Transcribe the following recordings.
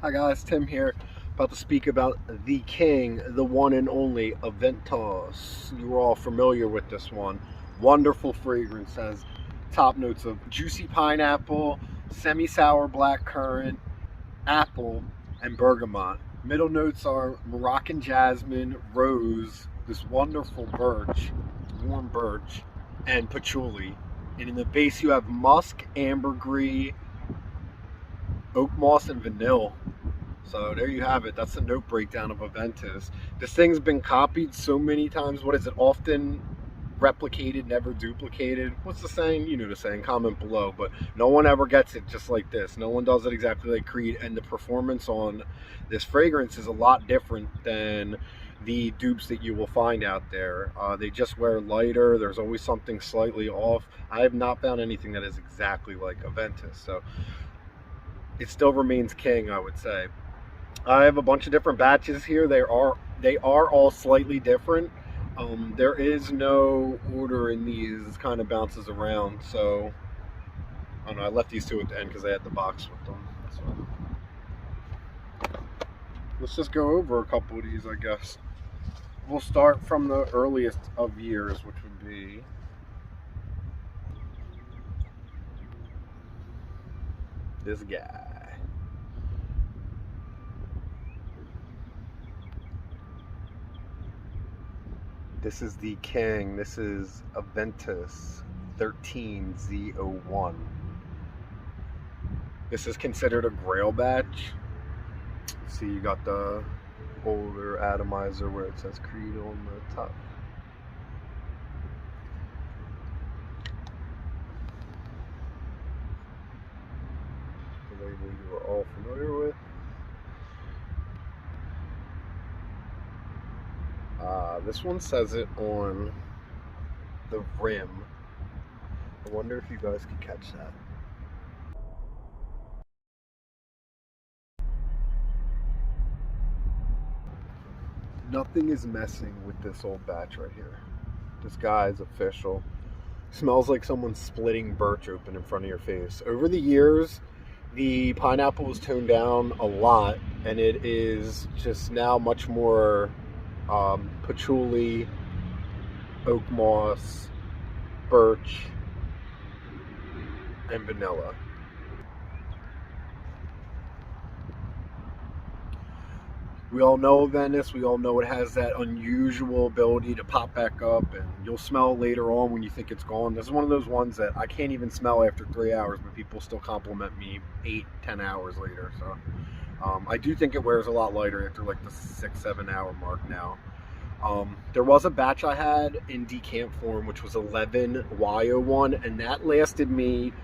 Hi guys, Tim here, about to speak about the king, the one and only Aventos. You're all familiar with this one. Wonderful fragrance, has top notes of juicy pineapple, semi-sour blackcurrant, apple, and bergamot. Middle notes are Moroccan jasmine, rose, this wonderful birch, warm birch, and patchouli. And in the base you have musk, ambergris, oak moss, and vanilla. So there you have it. That's the note breakdown of Aventus. This thing's been copied so many times. What is it? Often replicated, never duplicated. What's the saying? You know the saying. Comment below. But no one ever gets it just like this. No one does it exactly like Creed. And the performance on this fragrance is a lot different than the dupes that you will find out there. They just wear lighter. There's always something slightly off. I have not found anything that is exactly like Aventus. So it still remains king, I would say. I have a bunch of different batches here. They are all slightly different. There is no order in these. It kind of bounces around. So I don't know. I left these two at the end because I had the box with them. So let's just go over a couple of these, I guess. We'll start from the earliest of years, which would be this guy. This is the king. This is Aventus 13Z01. This is considered a grail batch. See, you got the older atomizer where it says Creed on the top. The label you are all familiar with. This one says it on the rim. I wonder if you guys could catch that. Nothing is messing with this old batch right here. This guy is official. Smells like someone splitting birch open in front of your face. Over the years, the pineapple was toned down a lot, and it is just now much more patchouli, oak moss, birch, and vanilla. We all know Venice. We all know it has that unusual ability to pop back up, and you'll smell it later on when you think it's gone. This is one of those ones that I can't even smell after 3 hours, but people still compliment me 8-10 hours later. So I do think it wears a lot lighter after like the 6-7 hour mark now. There was a batch I had in decant form, which was 11 Y01, and that lasted me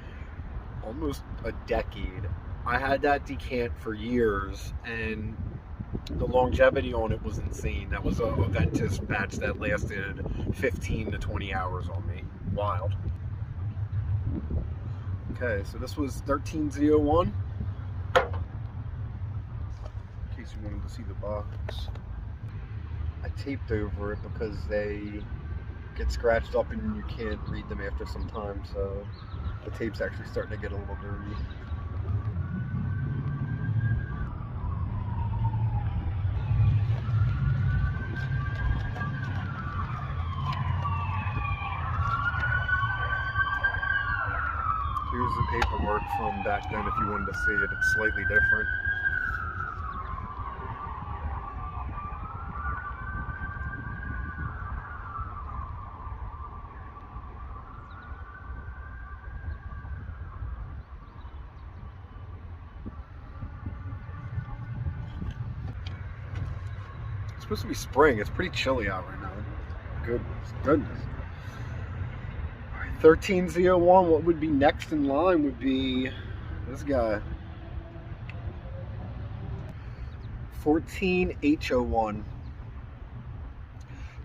almost a decade. I had that decant for years, and the longevity on it was insane. That was a Aventus batch that lasted 15 to 20 hours on me. Wild. Okay, so this was 13Z01. In case you wanted to see the box. I taped over it because they get scratched up and you can't read them after some time, so the tape's actually starting to get a little dirty. Here's the paperwork from back then if you wanted to see it. It's slightly different. It's supposed to be spring. It's pretty chilly out right now. Goodness. 13Z01, what would be next in line would be this guy. 14H01.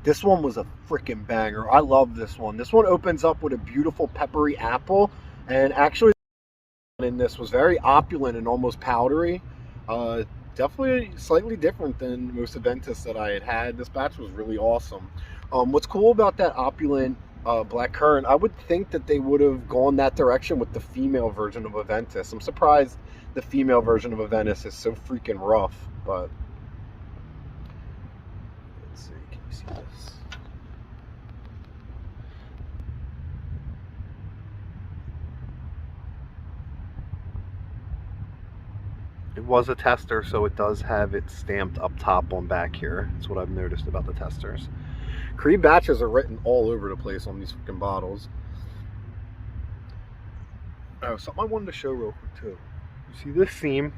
This one was a freaking banger. I love this one. This one opens up with a beautiful peppery apple, and actually in this was very opulent and almost powdery. Definitely slightly different than most Aventus that I had. This batch was really awesome. What's cool about that opulent Black Currant. I would think that they would have gone that direction with the female version of Aventus. I'm surprised the female version of Aventus is so freaking rough, but let's see, can you see this? It was a tester, so it does have it stamped up top on back here. That's what I've noticed about the testers. Creed batches are written all over the place on these freaking bottles. Oh, something I wanted to show real quick too. You see this seam?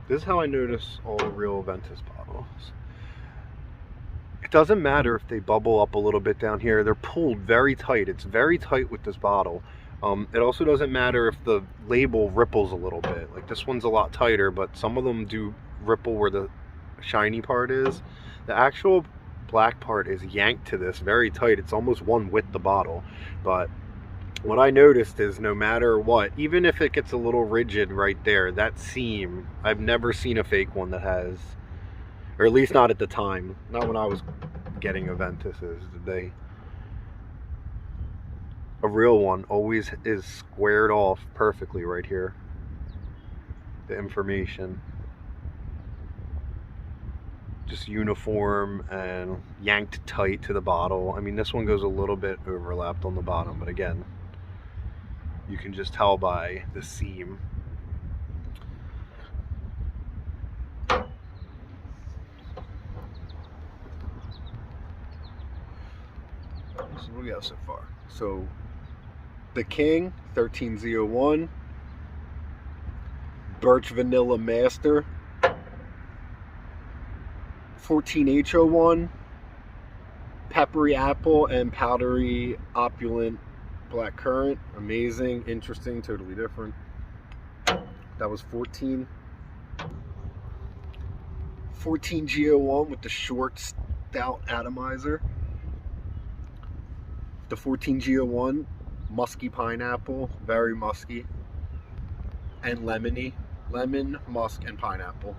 This is how I notice all the real Aventus bottles. It doesn't matter if they bubble up a little bit down here. They're pulled very tight. It's very tight with this bottle. It also doesn't matter if the label ripples a little bit. Like this one's a lot tighter, but some of them do ripple where the shiny part is. The actual black part is yanked to this very tight. It's almost one with the bottle. But what I noticed is no matter what, even if it gets a little rigid right there, that seam, I've never seen a fake one that has, or at least not at the time, not when I was getting Aventuses, did they? A real one always is squared off perfectly right here. The information. Just uniform and yanked tight to the bottle. I mean, this one goes a little bit overlapped on the bottom, but again, you can just tell by the seam. So what do we have so far? So the King 13Z01, Birch Vanilla Master 14H01, Peppery Apple and Powdery Opulent Black Currant. Amazing, interesting, totally different. That was 14. 14G01 with the short stout atomizer. The 14G01, musky pineapple, very musky, and lemony. Lemon, musk, and pineapple.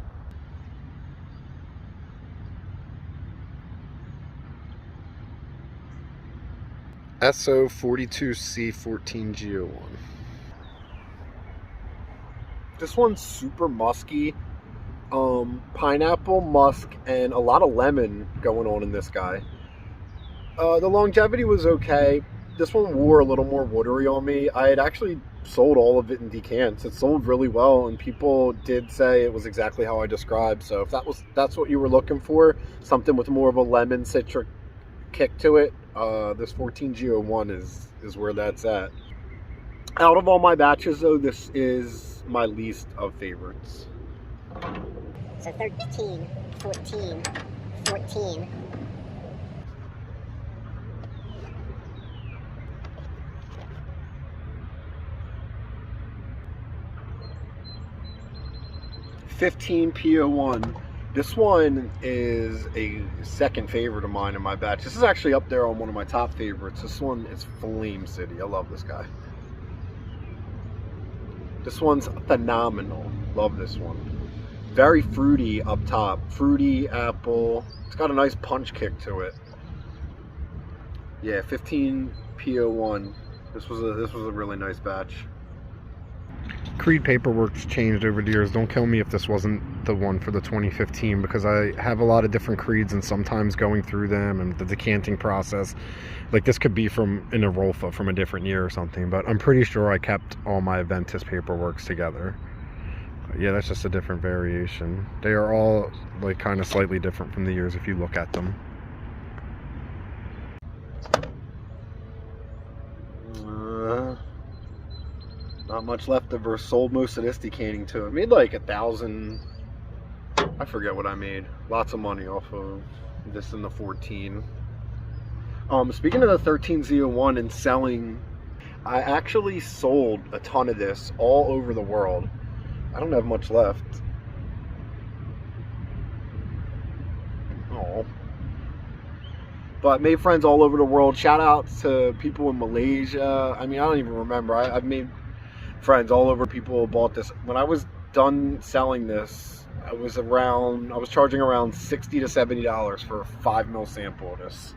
SO42C14G01. This one's super musky. Pineapple, musk, and a lot of lemon going on in this guy. The longevity was okay. This one wore a little more watery on me. I had actually sold all of it in decants. It sold really well, and people did say it was exactly how I described. So if that's what you were looking for, something with more of a lemon citric kick to it, this 14G01 is where that's at. Out of all my batches, though, this is my least of favorites. So 13, 14, 14. 15 PO1. This one is a second favorite of mine in my batch. This is actually up there on one of my top favorites. This one is Flame City. I love this guy. This one's phenomenal. Love this one. Very fruity up top. Fruity apple. It's got a nice punch kick to it. Yeah, 15 PO1. This was a really nice batch. Creed paperwork's changed over the years. Don't kill me if this wasn't the one for the 2015, because I have a lot of different Creeds, and sometimes going through them and the decanting process, like this could be from an Arolfa from a different year or something, but I'm pretty sure I kept all my Aventus paperworks together. But yeah, that's just a different variation. They are all like kind of slightly different from the years if you look at them. Not much left over. Sold most of this decanting too. I made like 1,000. I forget what I made. Lots of money off of this in the 14. Speaking of the 13Z01 and selling, I actually sold a ton of this all over the world. I don't have much left. Oh. But made friends all over the world. Shout out to people in Malaysia. I mean, I don't even remember. I've made friends all over. People bought this. When I was done selling this, I was charging around $60 to $70 for a 5 ml sample of this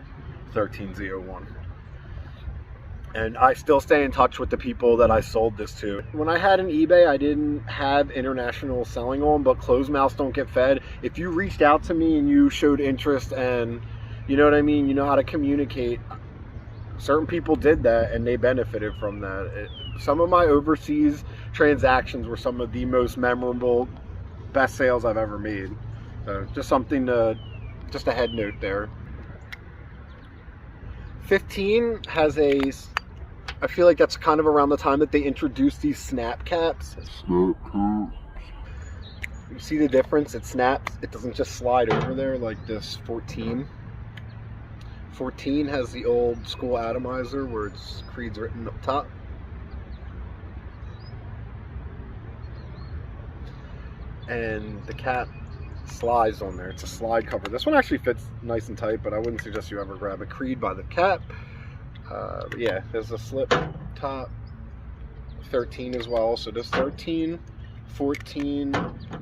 13Z01. And I still stay in touch with the people that I sold this to. When I had an eBay, I didn't have international selling on, but closed mouths don't get fed. If you reached out to me and you showed interest and, you know what I mean, you know how to communicate, certain people did that and they benefited from that. Some of my overseas transactions were some of the most memorable, best sales I've ever made. So just something to, just a head note there. 15 has a, I feel like that's kind of around the time that they introduced these snap caps. You see the difference? It snaps. It doesn't just slide over there like this 14. 14 has the old school atomizer where it's Creed's written up top. And the cap slides on there. It's a slide cover. This one actually fits nice and tight, but I wouldn't suggest you ever grab a Creed by the cap. Yeah, there's a slip top. 13 as well. So there's 13, 14,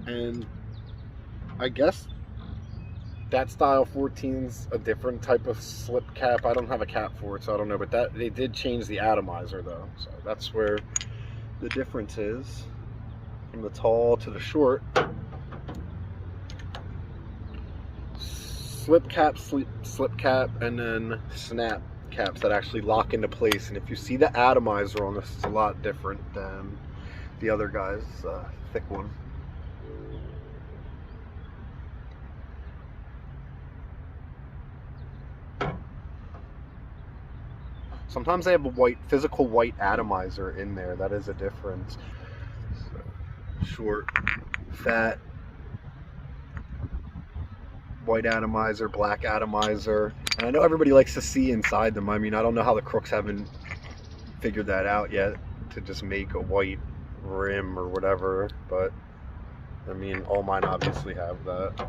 and I guess that style 14's a different type of slip cap. I don't have a cap for it, so I don't know. But that they did change the atomizer though, so that's where the difference is from the tall to the short. Slip cap, slip cap, and then snap caps that actually lock into place. And if you see the atomizer on this, it's a lot different than the other guy's thick one. Sometimes they have a white, physical white atomizer in there. That is a difference. So, short, fat, white atomizer, black atomizer. And I know everybody likes to see inside them. I mean, I don't know how the crooks haven't figured that out yet to just make a white rim or whatever, but I mean, all mine obviously have that.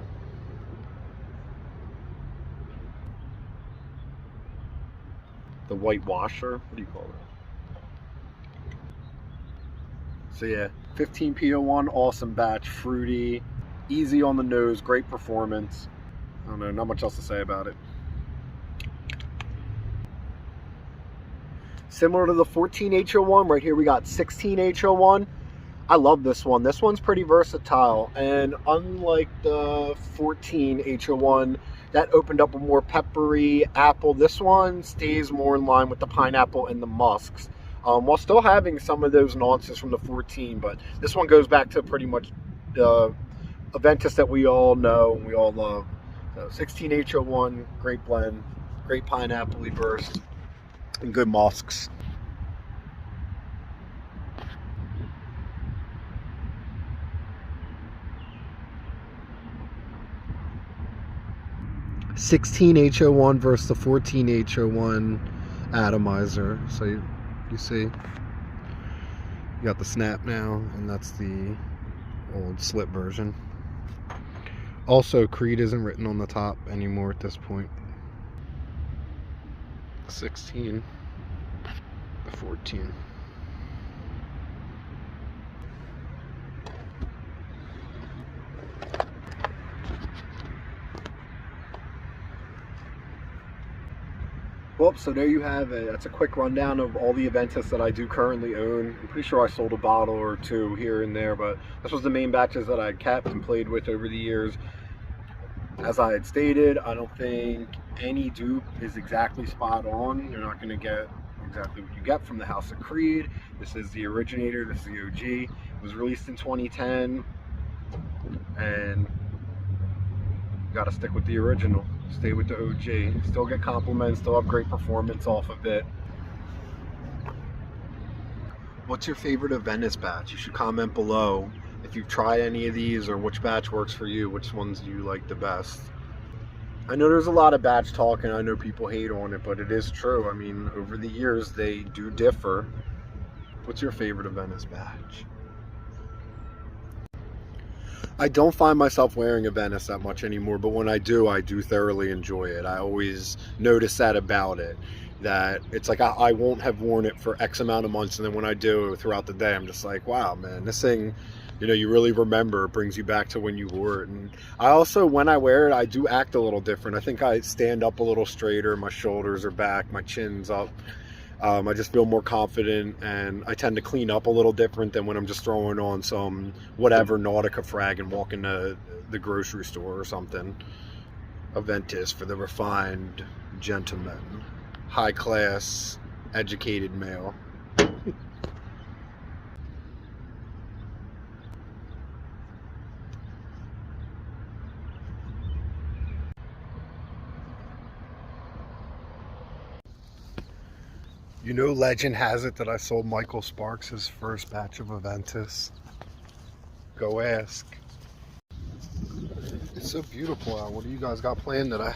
The white washer, what do you call that? So yeah, 15 P01, awesome batch, fruity, easy on the nose, great performance. I don't know, not much else to say about it. Similar to the 14 H01, right here we got 16 H01. I love this one. This one's pretty versatile, and unlike the 14 H01 that opened up a more peppery apple, this one stays more in line with the pineapple and the musks, while still having some of those nuances from the 14. But this one goes back to pretty much the Aventus that we all know and we all love. So 16 H01, great blend, great pineapple-y burst, and good musks. (16 H01 versus the 14 H01 atomizer. So you see, you got the snap now, and that's the old slip version. Also, Creed isn't written on the top anymore at this point. 16, the 14. Well, so there you have it. That's a quick rundown of all the Aventus that I do currently own. I'm pretty sure I sold a bottle or two here and there, but this was the main batches that I kept and played with over the years. As I had stated, I don't think any dupe is exactly spot on. You're not going to get exactly what you get from the House of Creed. This is the originator, this is the OG. It was released in 2010, and you got to stick with the original. Stay with the OG. Still get compliments, still have great performance off of it. What's your favorite Aventus batch? You should comment below if you've tried any of these or which batch works for you, which ones do you like the best. I know there's a lot of batch talk and I know people hate on it, but it is true. I mean, over the years they do differ. What's your favorite Aventus batch? I don't find myself wearing Aventus that much anymore, but when I do thoroughly enjoy it. I always notice that about it, that it's like I won't have worn it for X amount of months, and then when I do throughout the day, I'm just like, wow, man, this thing, you know, you really remember, it brings you back to when you wore it. And I also, when I wear it, I do act a little different. I think I stand up a little straighter, my shoulders are back, my chin's up. I just feel more confident, and I tend to clean up a little different than when I'm just throwing on some whatever Nautica frag and walking to the grocery store or something. Aventus for the refined gentleman, high class, educated male. You know, legend has it that I sold Michael Sparks his first batch of Aventus. Go ask. It's so beautiful out. What do you guys got planned today?